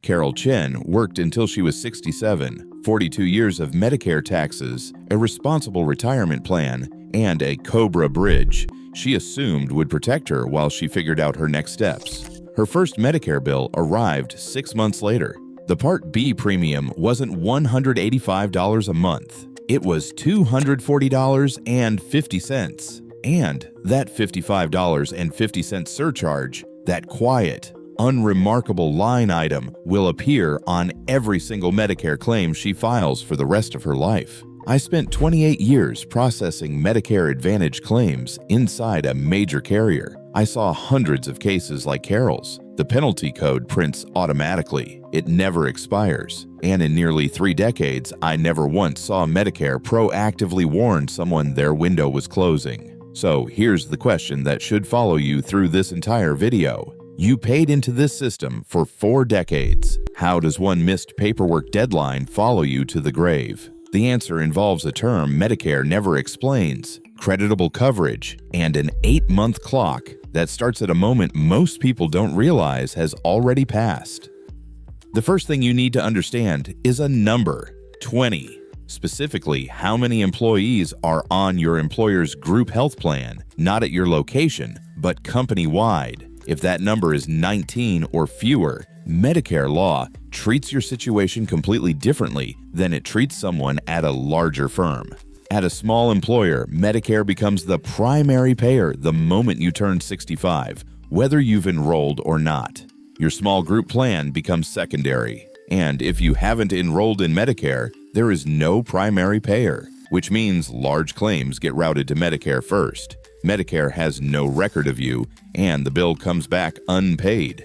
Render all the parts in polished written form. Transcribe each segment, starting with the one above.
Carol Chen worked until she was 67, 42 years of Medicare taxes, a responsible retirement plan, and a COBRA bridge she assumed would protect her while she figured out her next steps. Her first Medicare bill arrived 6 months later. The Part B premium wasn't $185 a month. It was $240.50. And that $55.50 surcharge, that quiet, unremarkable line item, will appear on every single Medicare claim she files for the rest of her life. I spent 28 years processing Medicare Advantage claims inside a major carrier. I saw hundreds of cases like Carol's. The penalty code prints automatically. It never expires. And in nearly 3 decades, I never once saw Medicare proactively warn someone their window was closing. So here's the question that should follow you through this entire video. You paid into this system for 4 decades. How does one missed paperwork deadline follow you to the grave? The answer involves a term Medicare never explains: creditable coverage, and an 8-month clock that starts at a moment most people don't realize has already passed. The first thing you need to understand is a number: 20. Specifically, how many employees are on your employer's group health plan, not at your location, but company-wide. If that number is 19 or fewer, Medicare law treats your situation completely differently than it treats someone at a larger firm. At a small employer, Medicare becomes the primary payer the moment you turn 65, whether you've enrolled or not. Your small group plan becomes secondary. And if you haven't enrolled in Medicare, there is no primary payer, which means large claims get routed to Medicare first. Medicare has no record of you, and the bill comes back unpaid.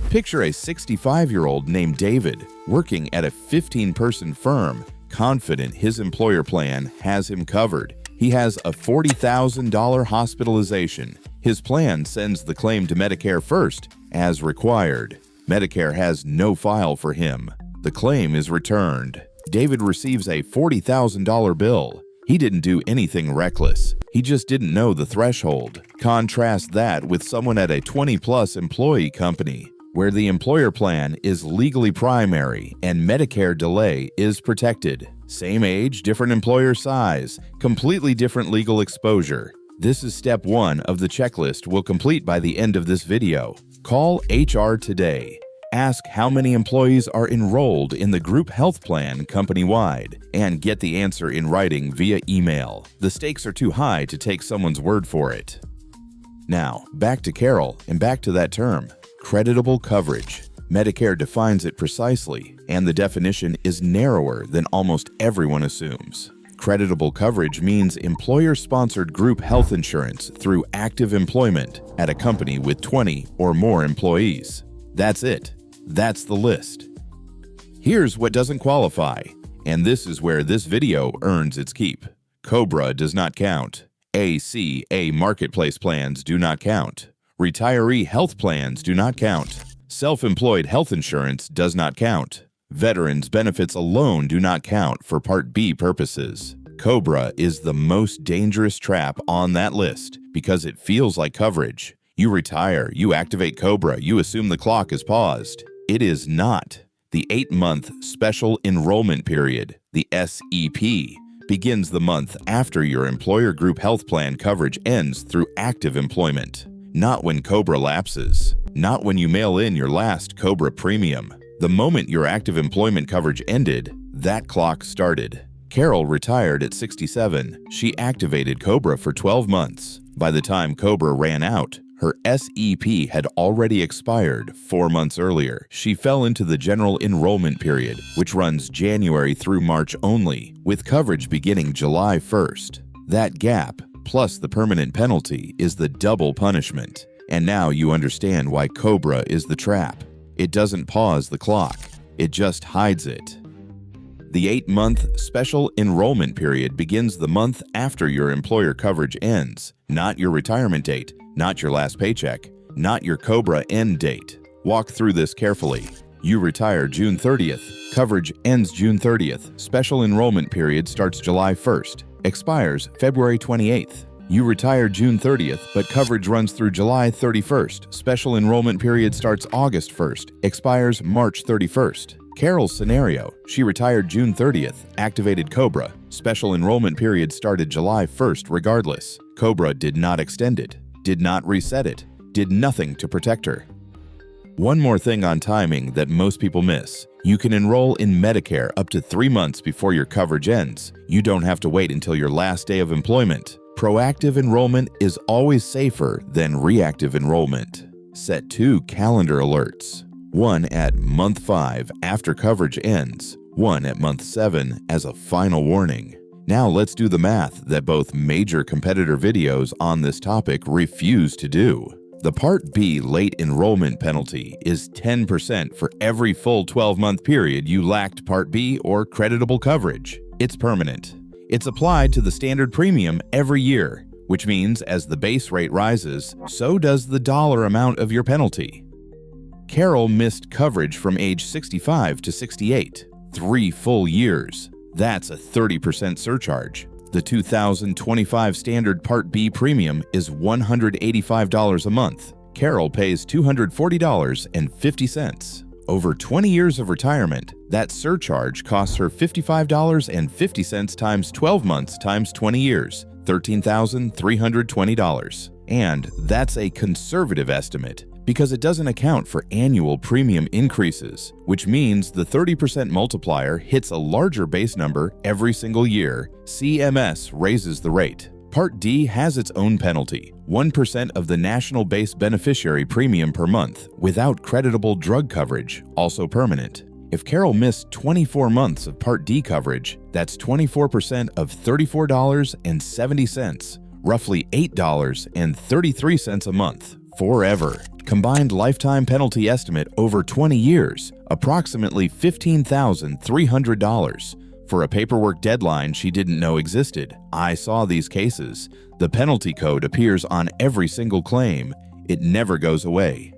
Picture a 65-year-old named David working at a 15-person firm, confident his employer plan has him covered. He has a $40,000 hospitalization. His plan sends the claim to Medicare first, as required. Medicare has no file for him. The claim is returned. David receives a $40,000 bill. He didn't do anything reckless. He just didn't know the threshold. Contrast that with someone at a 20-plus employee company, where the employer plan is legally primary and Medicare delay is protected. Same age, different employer size, completely different legal exposure. This is step 1 of the checklist we'll complete by the end of this video. Call HR today. Ask how many employees are enrolled in the group health plan company-wide, and get the answer in writing via email. The stakes are too high to take someone's word for it. Now, back to Carol and back to that term, creditable coverage. Medicare defines it precisely, and the definition is narrower than almost everyone assumes. Creditable coverage means employer-sponsored group health insurance through active employment at a company with 20 or more employees. That's it. That's the list. Here's what doesn't qualify, and this is where this video earns its keep. COBRA does not count. ACA marketplace plans do not count. Retiree health plans do not count. Self-employed health insurance does not count. Veterans benefits alone do not count for Part B purposes. COBRA is the most dangerous trap on that list because it feels like coverage. You retire, you activate COBRA, you assume the clock is paused. It is not. The 8-month Special Enrollment Period, the SEP, begins the month after your employer group health plan coverage ends through active employment. Not when COBRA lapses. Not when you mail in your last COBRA premium. The moment your active employment coverage ended, that clock started. Carol retired at 67. She activated COBRA for 12 months. By the time COBRA ran out, her SEP had already expired 4 months earlier. She fell into the General Enrollment Period, which runs January through March only, with coverage beginning July 1st. That gap, plus the permanent penalty, is the double punishment. And now you understand why COBRA is the trap. It doesn't pause the clock. It just hides it. The 8-month Special Enrollment Period begins the month after your employer coverage ends, not your retirement date, not your last paycheck, not your COBRA end date. Walk through this carefully. You retire June 30th. Coverage ends June 30th. Special Enrollment Period starts July 1st. Expires February 28th. You retire June 30th, but coverage runs through July 31st. Special enrollment period starts August 1st, expires March 31st. Carol's scenario: she retired June 30th, activated COBRA. Special enrollment period started July 1st regardless. COBRA did not extend it, did not reset it, did nothing to protect her. One more thing on timing that most people miss. You can enroll in Medicare up to 3 months before your coverage ends. You don't have to wait until your last day of employment. Proactive enrollment is always safer than reactive enrollment. Set 2 calendar alerts. 1 at month 5 after coverage ends. 1 at month 7 as a final warning. Now let's do the math that both major competitor videos on this topic refuse to do. The Part B late enrollment penalty is 10% for every full 12-month period you lacked Part B or creditable coverage. It's permanent. It's applied to the standard premium every year, which means as the base rate rises, so does the dollar amount of your penalty. Carol missed coverage from age 65 to 68, 3 full years. That's a 30% surcharge. The 2025 standard Part B premium is $185 a month. Carol pays $240.50. Over 20 years of retirement, that surcharge costs her $55.50 times 12 months times 20 years, $13,320. And that's a conservative estimate because it doesn't account for annual premium increases, which means the 30% multiplier hits a larger base number every single year. CMS raises the rate. Part D has its own penalty, 1% of the national base beneficiary premium per month, without creditable drug coverage, also permanent. If Carol missed 24 months of Part D coverage, that's 24% of $34.70, roughly $8.33 a month, forever. Combined lifetime penalty estimate over 20 years, approximately $15,300. For a paperwork deadline she didn't know existed. I saw these cases. The penalty code appears on every single claim. It never goes away.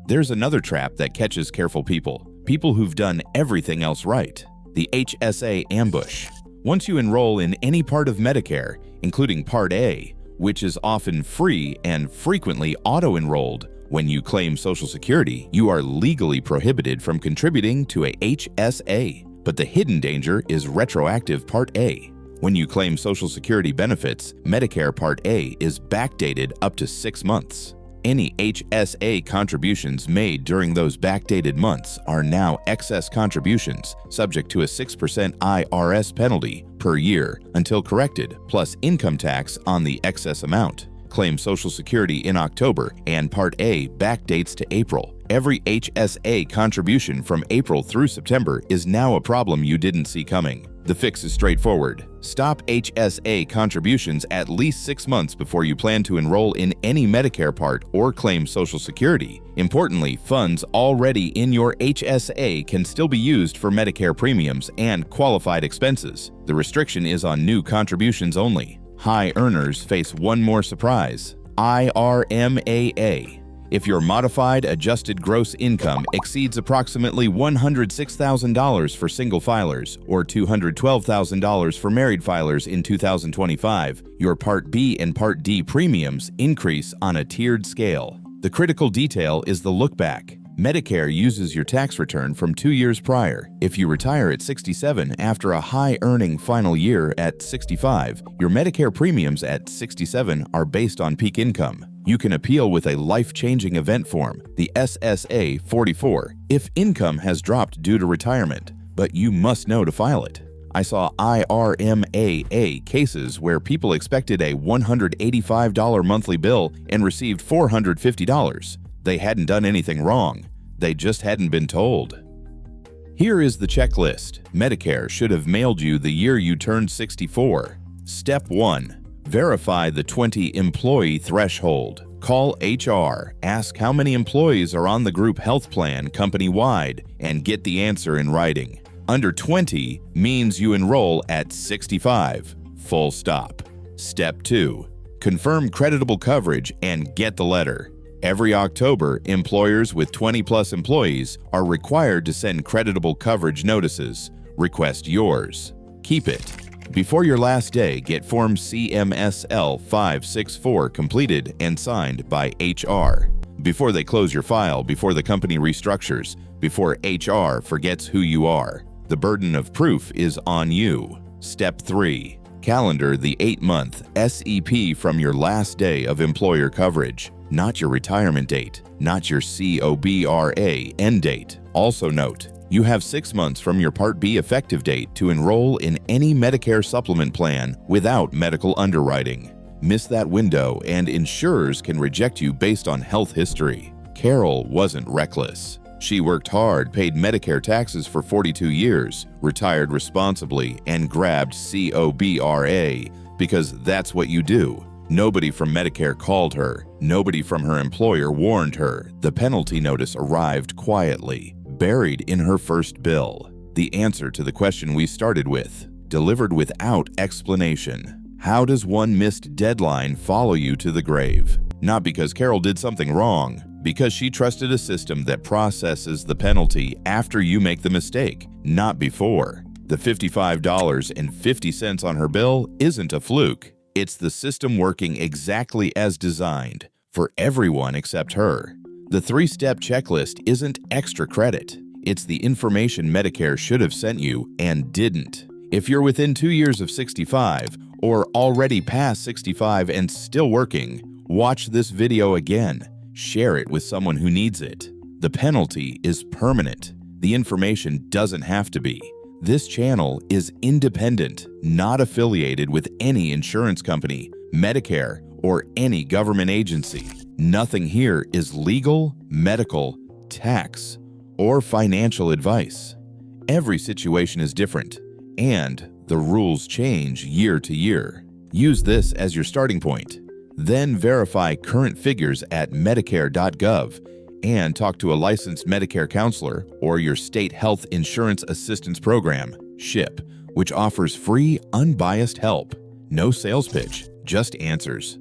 There's another trap that catches careful people who've done everything else right. The HSA ambush. Once you enroll in any part of Medicare, including Part A, which is often free and frequently auto-enrolled, when you claim Social Security, you are legally prohibited from contributing to a HSA. But the hidden danger is retroactive Part A. When you claim Social Security benefits, Medicare Part A is backdated up to 6 months. Any HSA contributions made during those backdated months are now excess contributions, subject to a 6% IRS penalty per year until corrected, plus income tax on the excess amount. Claim Social Security in October and Part A backdates to April. Every HSA contribution from April through September is now a problem you didn't see coming. The fix is straightforward. Stop HSA contributions at least 6 months before you plan to enroll in any Medicare part or claim Social Security. Importantly, funds already in your HSA can still be used for Medicare premiums and qualified expenses. The restriction is on new contributions only. High earners face one more surprise: IRMAA. If your modified adjusted gross income exceeds approximately $106,000 for single filers or $212,000 for married filers in 2025, your Part B and Part D premiums increase on a tiered scale. The critical detail is the look back. Medicare uses your tax return from 2 years prior. If you retire at 67 after a high-earning final year at 65, your Medicare premiums at 67 are based on peak income. You can appeal with a life-changing event form, the SSA 44, if income has dropped due to retirement, but you must know to file it. I saw IRMAA cases where people expected a $185 monthly bill and received $450. They hadn't done anything wrong. They just hadn't been told. Here is the checklist Medicare should have mailed you the year you turned 64. Step 1. Verify the 20 employee threshold. Call HR, ask how many employees are on the group health plan company-wide, and get the answer in writing. Under 20 means you enroll at 65. Full stop. Step 2. Confirm creditable coverage and get the letter. Every October, employers with 20-plus employees are required to send creditable coverage notices. Request yours. Keep it. Before your last day, get Form CMSL 564 completed and signed by HR. Before they close your file, before the company restructures, before HR forgets who you are. The burden of proof is on you. Step 3. Calendar the 8-month SEP from your last day of employer coverage, not your retirement date, not your COBRA end date. Also note, you have 6 months from your Part B effective date to enroll in any Medicare supplement plan without medical underwriting. Miss that window and insurers can reject you based on health history. Carol wasn't reckless. She worked hard, paid Medicare taxes for 42 years, retired responsibly, and grabbed COBRA because that's what you do. Nobody from Medicare called her. Nobody from her employer warned her. The penalty notice arrived quietly, buried in her first bill. The answer to the question we started with, delivered without explanation. How does one missed deadline follow you to the grave? Not because Carol did something wrong, because she trusted a system that processes the penalty after you make the mistake, not before. The $55.50 on her bill isn't a fluke. It's the system working exactly as designed for everyone except her. The 3-step checklist isn't extra credit. It's the information Medicare should have sent you and didn't. If you're within 2 years of 65 or already past 65 and still working, watch this video again. Share it with someone who needs it. The penalty is permanent. The information doesn't have to be. This channel is independent, not affiliated with any insurance company, Medicare, or any government agency. Nothing here is legal, medical, tax, or financial advice. Every situation is different, and the rules change year to year. Use this as your starting point. Then verify current figures at medicare.gov and talk to a licensed Medicare counselor or your state health insurance assistance program, SHIP, which offers free, unbiased help. No sales pitch, just answers.